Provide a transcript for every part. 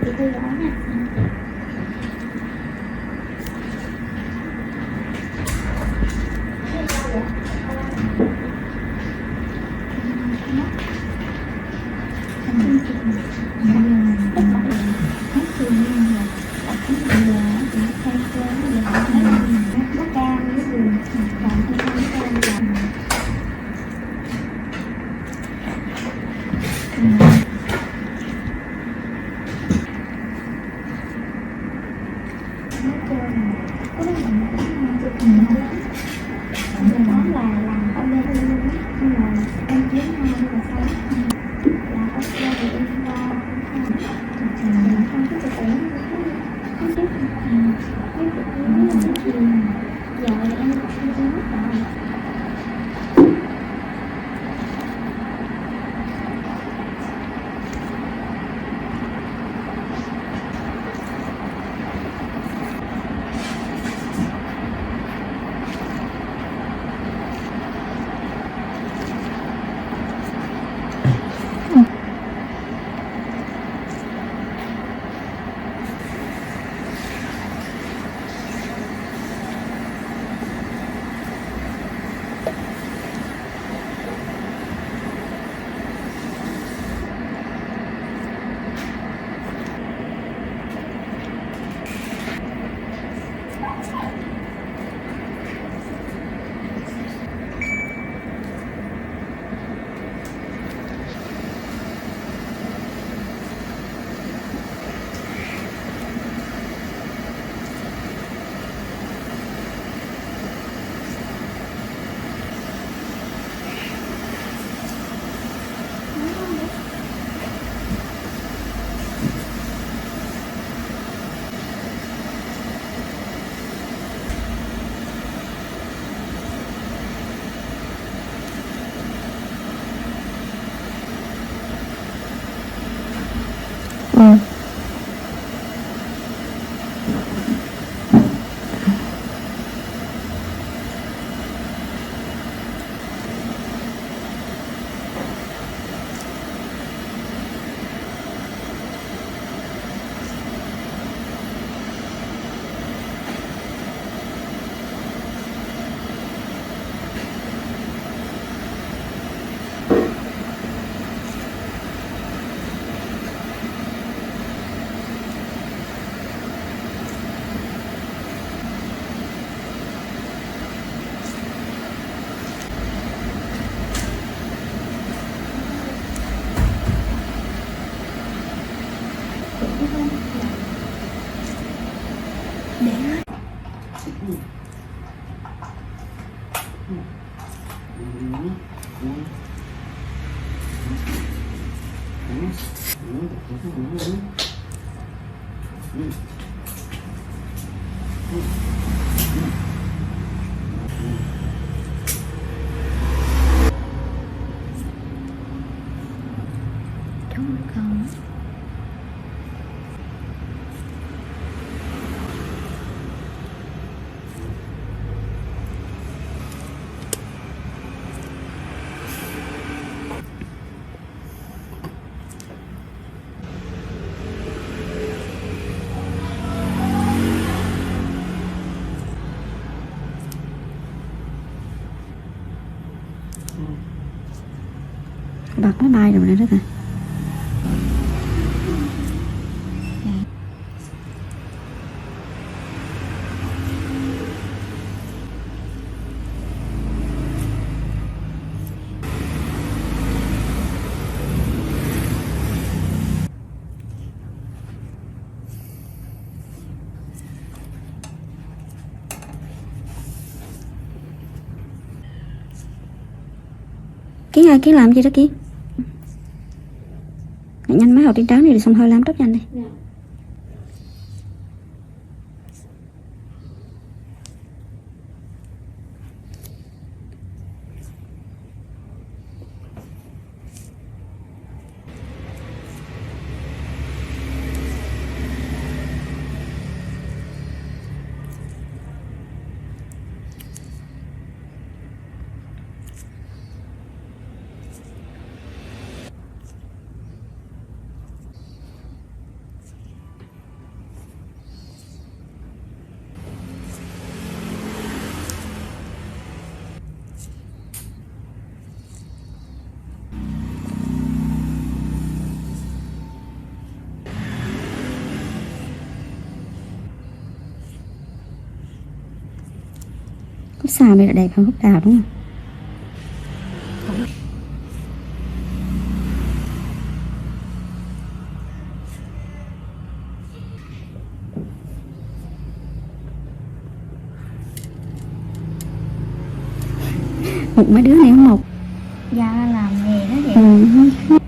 chị theo dõi nha. Bật nó bay rồi nè đó nè. Kiến ơi, Kiến làm gì đó Kiến? Nhanh máy hột trên trán đi rồi xong hơi làm tóc nhanh đi. Hút xà mới là đẹp hơn hút đào đúng không? Một mấy đứa này không một. Dạ làm nghề đó vậy.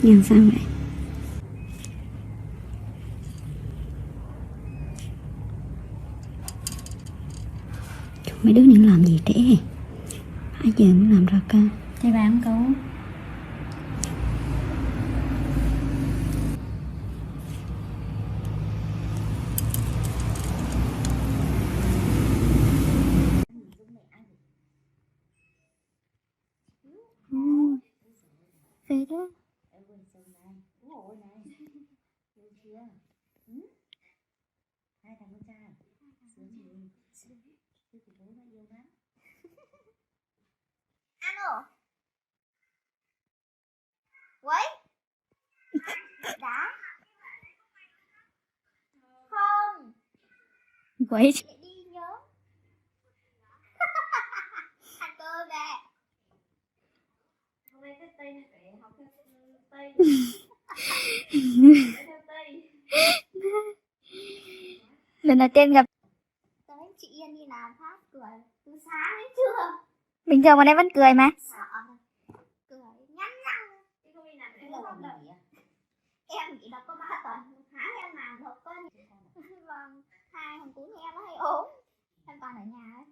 Nhìn sao vậy? Mấy đứa này làm gì trễ? 2 giờ mới làm ra ca. Thì bạn cậu Phê đó. hai thằng con trai alo quấy đã không Quậy. đi nhớ ăn cơm nè hôm nay cái tây này phải học theo tây theo tây Lần đầu tiên gặp. tới chị Yên đi làm phát cười từ sáng đến trưa Bình thường bọn em vẫn cười mà. sợ cười nhăn răng em chỉ đọc có 3 tuần một tháng em làm được có vâng 2 thằng cuối em nó hay ốm em toàn ở nhà ấy.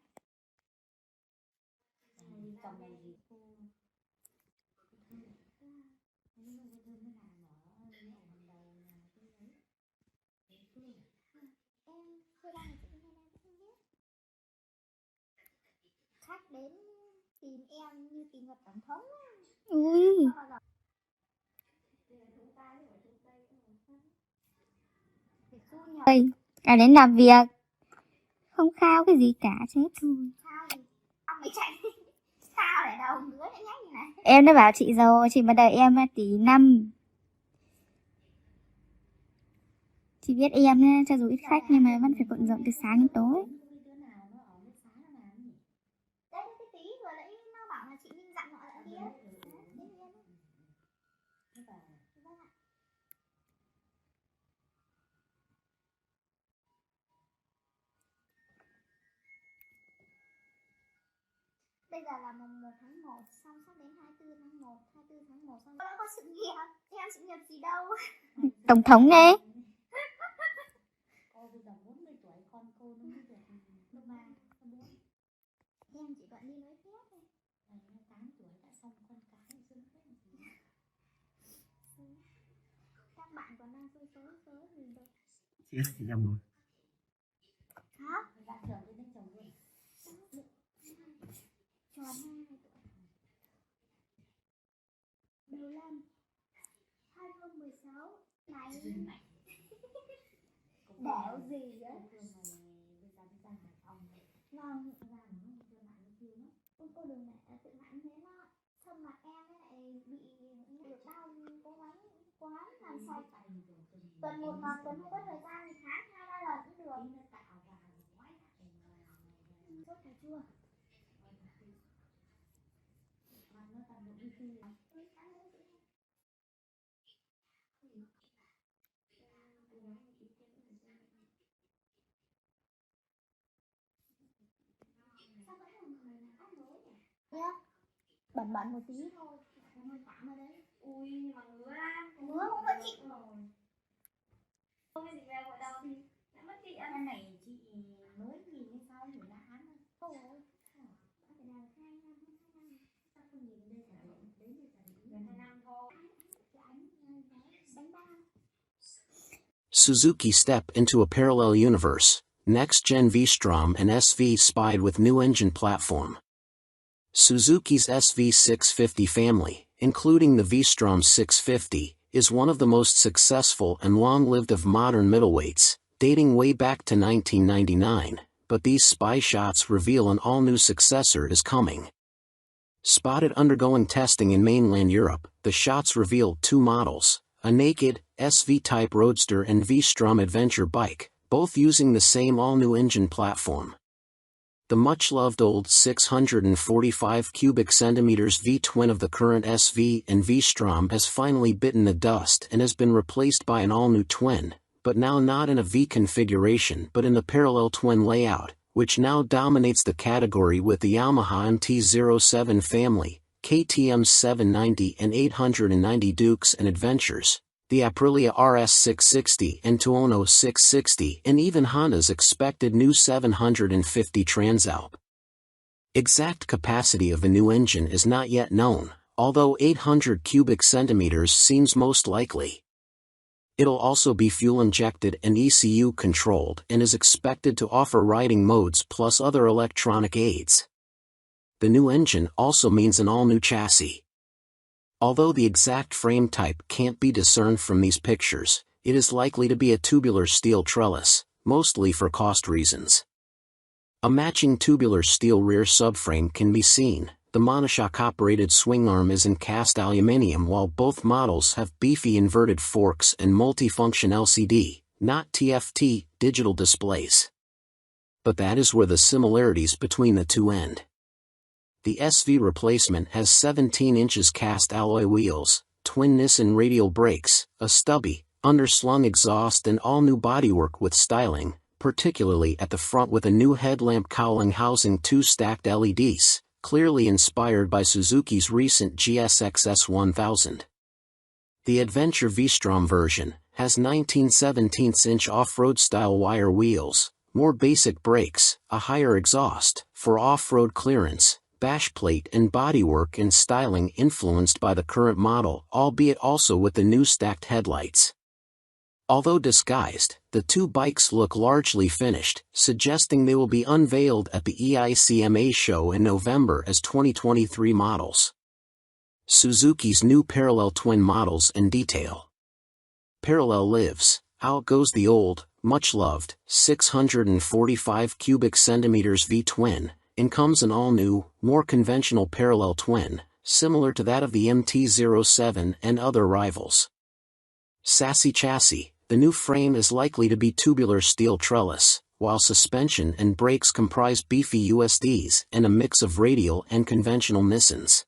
Khách đến tìm em như tìm gặp tổng thống. Ui. Ơi, à đến làm việc không khao cái gì cả chết thôi. Ông mày chạy sao để đâu nữa nhá như này. Em đã bảo chị rồi, chị mà đợi em tí 5. Chị biết em cho dù ít khách nhưng mà vẫn phải bận rộn từ sáng đến tối. Đấy cái tí vừa nãy nó bảo là chị Minh dặn họ ở kia. Bây giờ là mùng 1 tháng 1, xong sắp đến 24 tháng 1, 24 tháng 1 xong. Nó có sự nghiệp, em sự nghiệp gì đâu. Tổng thống đấy. Cô bây giờ 40 tuổi, con cô nó mới được lớp 3, lớp 4. Em chỉ còn đi nói tiếp thôi. 8 tuổi đã xong con cái xưng phép gì. Các bạn còn đang sơ gì đâu. Chị chồng rồi. Hả? Bạn chồng lên chồng luôn. Tròn 2 tuổi. Đầu năm 2016 này đẻo gì á. Vâng, cô đường này tự nặng thế nó xong mặt em lại bị được đau cố gắng quá làm sạch tuần 1 lần, tuần không có thời gian thì tháng 2-3 lần cũng được. Sốt cà chua bẩn bẩn một tí thôi không tạm ở đấy. Ui mà ngứa lắm, ngứa không có chị không cái gì về hội đầu thì em mất chị ăn này chị mới nhìn hay sao hiểu là án thôi ôi phải đào 2 năm sao không nhìn đây cả đến đây cả Suzuki step into a parallel universe, next-gen V-Strom and SV spied with new engine platform. Suzuki's SV650 family, including the V-Strom 650, is one of the most successful and long-lived of modern middleweights, dating way back to 1999, but these spy shots reveal an all-new successor is coming. Spotted undergoing testing in mainland Europe, the shots reveal two models, a naked, SV-type roadster and V-Strom adventure bike, both using the same all-new engine platform. The much-loved old 645 cubic centimeters V-twin of the current SV and V-Strom has finally bitten the dust and has been replaced by an all-new twin, but now not in a V configuration but in the parallel twin layout, which now dominates the category with the Yamaha MT-07 family, KTM 790 and 890 Dukes and Adventures, the Aprilia RS 660 and Tuono 660, and even Honda's expected new 750 Transalp. Exact capacity of the new engine is not yet known, although 800 cubic centimeters seems most likely. It'll also be fuel-injected and ECU controlled and is expected to offer riding modes plus other electronic aids. The new engine also means an all-new chassis. Although the exact frame type can't be discerned from these pictures, it is likely to be a tubular steel trellis, mostly for cost reasons. A matching tubular steel rear subframe can be seen. The monoshock-operated swing arm is in cast aluminium while both models have beefy inverted forks and multifunction LCD, not TFT, digital displays. But that is where the similarities between the two end. The SV replacement has 17 inches cast alloy wheels, twin Nissan radial brakes, a stubby, underslung exhaust and all-new bodywork with styling, particularly at the front with a new headlamp cowling housing two stacked LEDs, clearly inspired by Suzuki's recent GSX S1000. The Adventure V-Strom version has 19/17-inch off-road style wire wheels, more basic brakes, a higher exhaust, for off-road clearance, bash plate and bodywork and styling influenced by the current model, albeit also with the new stacked headlights. Although disguised, the two bikes look largely finished, suggesting they will be unveiled at the EICMA show in November as 2023 models. Suzuki's new parallel twin models in detail. Parallel lives, out goes the old, much-loved, 645 cubic centimeters V-twin, and comes an all-new, more conventional parallel twin, similar to that of the MT-07 and other rivals. Sassy chassis. The new frame is likely to be tubular steel trellis, while suspension and brakes comprise beefy USDs and a mix of radial and conventional Nissans.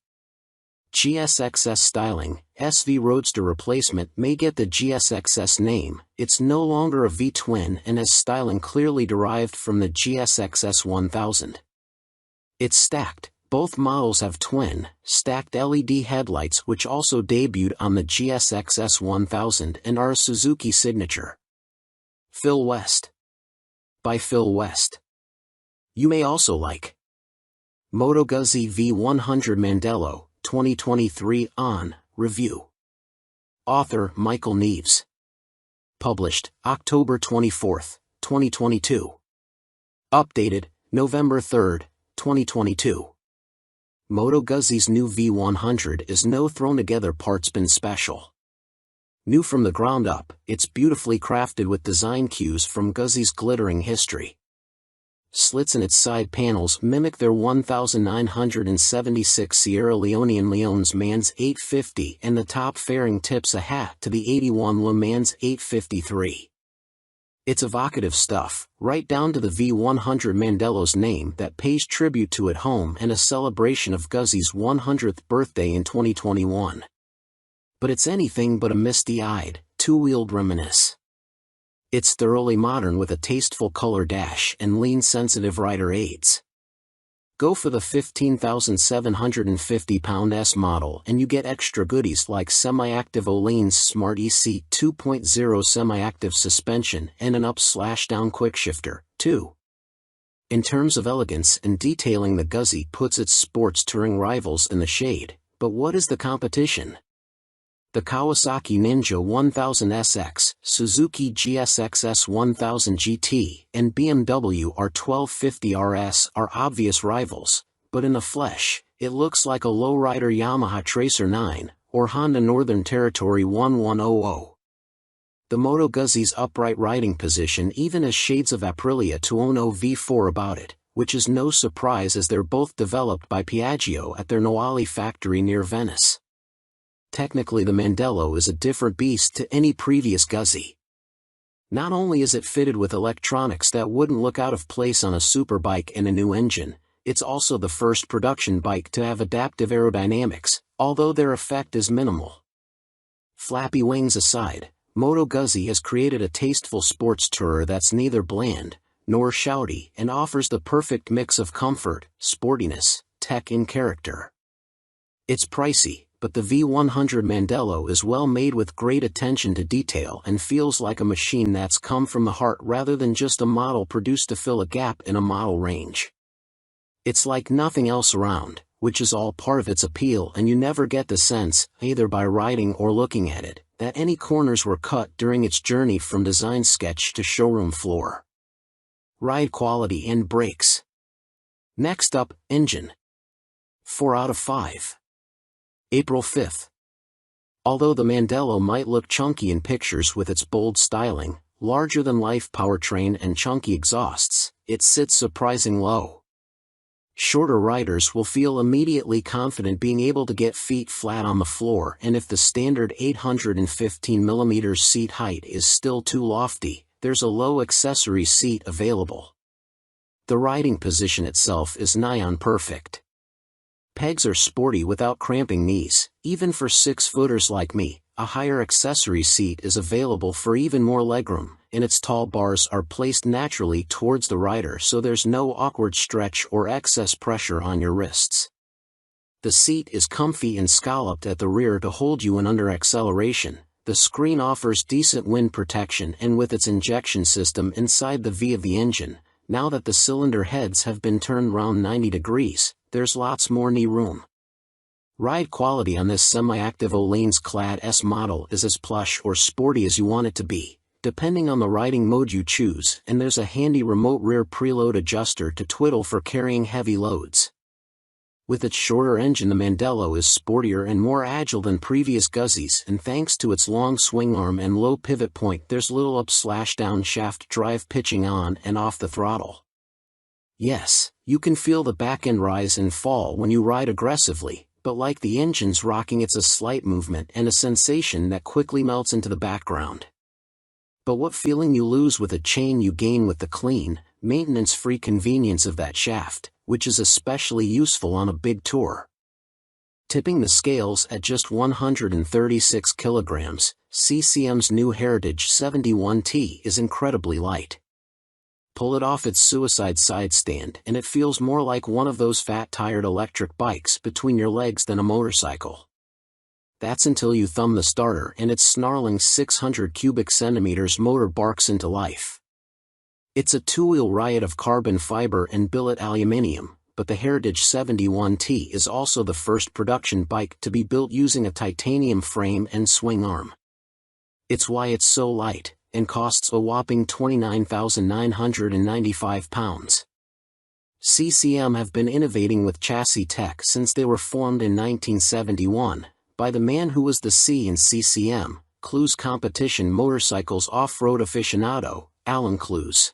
GSXS styling. SV Roadster replacement may get the GSXS name, it's no longer a V-twin and has styling clearly derived from the GSXS 1000. It's stacked. Both models have twin, stacked LED headlights which also debuted on the GSX S1000 and are a Suzuki signature. Phil West. By Phil West. You may also like Moto Guzzi V100 Mandello, 2023 on Review. Author Michael Neves. Published October 24, 2022. Updated November 3, 2022. Moto Guzzi's new V100 is no thrown-together parts-bin special. New from the ground up, it's beautifully crafted with design cues from Guzzi's glittering history. Slits in its side panels mimic their 1976 Sierra Leonean Leon's Mans 850 and the top fairing tips a hat to the 81 Le Mans 853. It's evocative stuff, right down to the V100 Mandello's name that pays tribute to at home and a celebration of Guzzi's 100th birthday in 2021. But it's anything but a misty-eyed, two-wheeled reminisce. It's thoroughly modern with a tasteful color dash and lean-sensitive rider aids. Go for the 15,750 pound S model and you get extra goodies like semi-active Olean's Smart EC 2.0 semi-active suspension and an up/down quick shifter, too. In terms of elegance and detailing, the Guzzi puts its sports touring rivals in the shade, but what is the competition? The Kawasaki Ninja 1000SX, Suzuki GSX-S 1000 GT, and BMW R1250 RS are obvious rivals, but in the flesh, it looks like a lowrider Yamaha Tracer 9, or Honda Northern Territory 1100. The Moto Guzzi's upright riding position even has shades of Aprilia Tuono V4 about it, which is no surprise as they're both developed by Piaggio at their Noali factory near Venice. Technically the Mandello is a different beast to any previous Guzzi. Not only is it fitted with electronics that wouldn't look out of place on a superbike and a new engine, it's also the first production bike to have adaptive aerodynamics, although their effect is minimal. Flappy wings aside, Moto Guzzi has created a tasteful sports tourer that's neither bland nor shouty and offers the perfect mix of comfort, sportiness, tech and character. It's pricey, but the V100 Mandello is well made with great attention to detail and feels like a machine that's come from the heart rather than just a model produced to fill a gap in a model range. It's like nothing else around, which is all part of its appeal, and you never get the sense, either by riding or looking at it, that any corners were cut during its journey from design sketch to showroom floor. Ride quality and brakes. Next up, engine. 4 out of 5. April 5th. Although the Mandello might look chunky in pictures with its bold styling, larger-than-life powertrain and chunky exhausts, it sits surprising low. Shorter riders will feel immediately confident being able to get feet flat on the floor, and if the standard 815mm seat height is still too lofty, there's a low accessory seat available. The riding position itself is nigh on perfect. Pegs are sporty without cramping knees. Even for 6-footers like me, a higher accessory seat is available for even more legroom, and its tall bars are placed naturally towards the rider so there's no awkward stretch or excess pressure on your wrists. The seat is comfy and scalloped at the rear to hold you in under acceleration. The screen offers decent wind protection, and with its injection system inside the V of the engine, now that the cylinder heads have been turned round 90 degrees, there's lots more knee room. Ride quality on this semi-active Olanes-clad S model is as plush or sporty as you want it to be, depending on the riding mode you choose, and there's a handy remote rear preload adjuster to twiddle for carrying heavy loads. With its shorter engine, the Mandello is sportier and more agile than previous Guzzis, and thanks to its long swing arm and low pivot point, there's little up/down shaft drive pitching on and off the throttle. Yes, you can feel the back end rise and fall when you ride aggressively, but like the engine's rocking, it's a slight movement and a sensation that quickly melts into the background. But what feeling you lose with a chain you gain with the clean, maintenance-free convenience of that shaft, which is especially useful on a big tour. Tipping the scales at just 136 kilograms, CCM's new Heritage 71T is incredibly light. Pull it off its suicide side stand and it feels more like one of those fat-tired electric bikes between your legs than a motorcycle. That's until you thumb the starter and its snarling 600 cubic centimeters motor barks into life. It's a two-wheel riot of carbon fiber and billet aluminium, but the Heritage 71T is also the first production bike to be built using a titanium frame and swing arm. It's why it's so light, and costs a whopping £29,995. CCM have been innovating with chassis tech since they were formed in 1971, by the man who was the C in CCM, Clues Competition Motorcycles off-road aficionado, Alan Clues.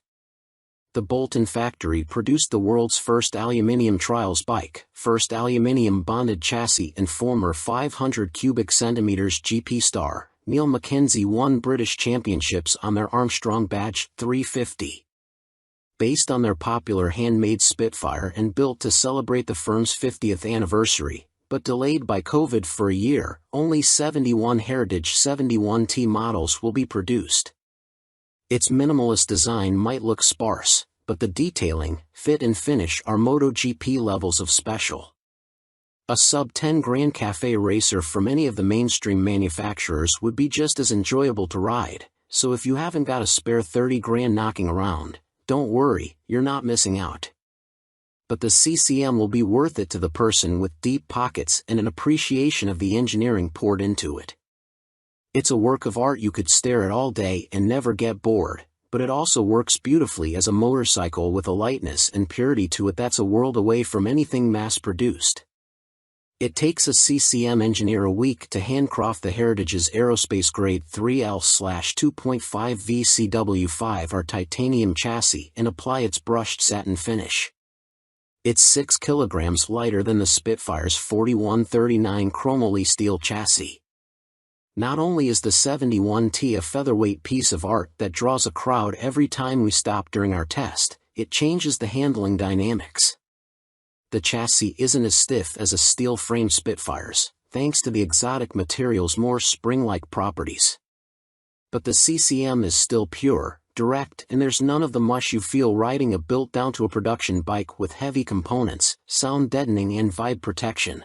The Bolton factory produced the world's first aluminium trials bike, first aluminium bonded chassis, and former 500 cubic centimeters GP star Neil Mackenzie won British championships on their Armstrong Badge 350. Based on their popular handmade Spitfire and built to celebrate the firm's 50th anniversary, but delayed by COVID for a year, only 71 Heritage 71T models will be produced. Its minimalist design might look sparse, but the detailing, fit and finish are MotoGP levels of special. A sub-10 Grand Cafe racer from any of the mainstream manufacturers would be just as enjoyable to ride, so if you haven't got a spare 30 grand knocking around, don't worry, you're not missing out. But the CCM will be worth it to the person with deep pockets and an appreciation of the engineering poured into it. It's a work of art you could stare at all day and never get bored, but it also works beautifully as a motorcycle with a lightness and purity to it that's a world away from anything mass-produced. It takes a CCM engineer a week to handcraft the Heritage's aerospace grade 3L/2.5 VCW5R titanium chassis and apply its brushed satin finish. It's 6 kilograms lighter than the Spitfire's 4139 chromoly steel chassis. Not only is the 71T a featherweight piece of art that draws a crowd every time we stop during our test, it changes the handling dynamics. The chassis isn't as stiff as a steel-framed Spitfire's, thanks to the exotic material's more spring-like properties. But the CCM is still pure, direct, and there's none of the mush you feel riding a built-down-to-a-production bike with heavy components, sound deadening and vibe protection.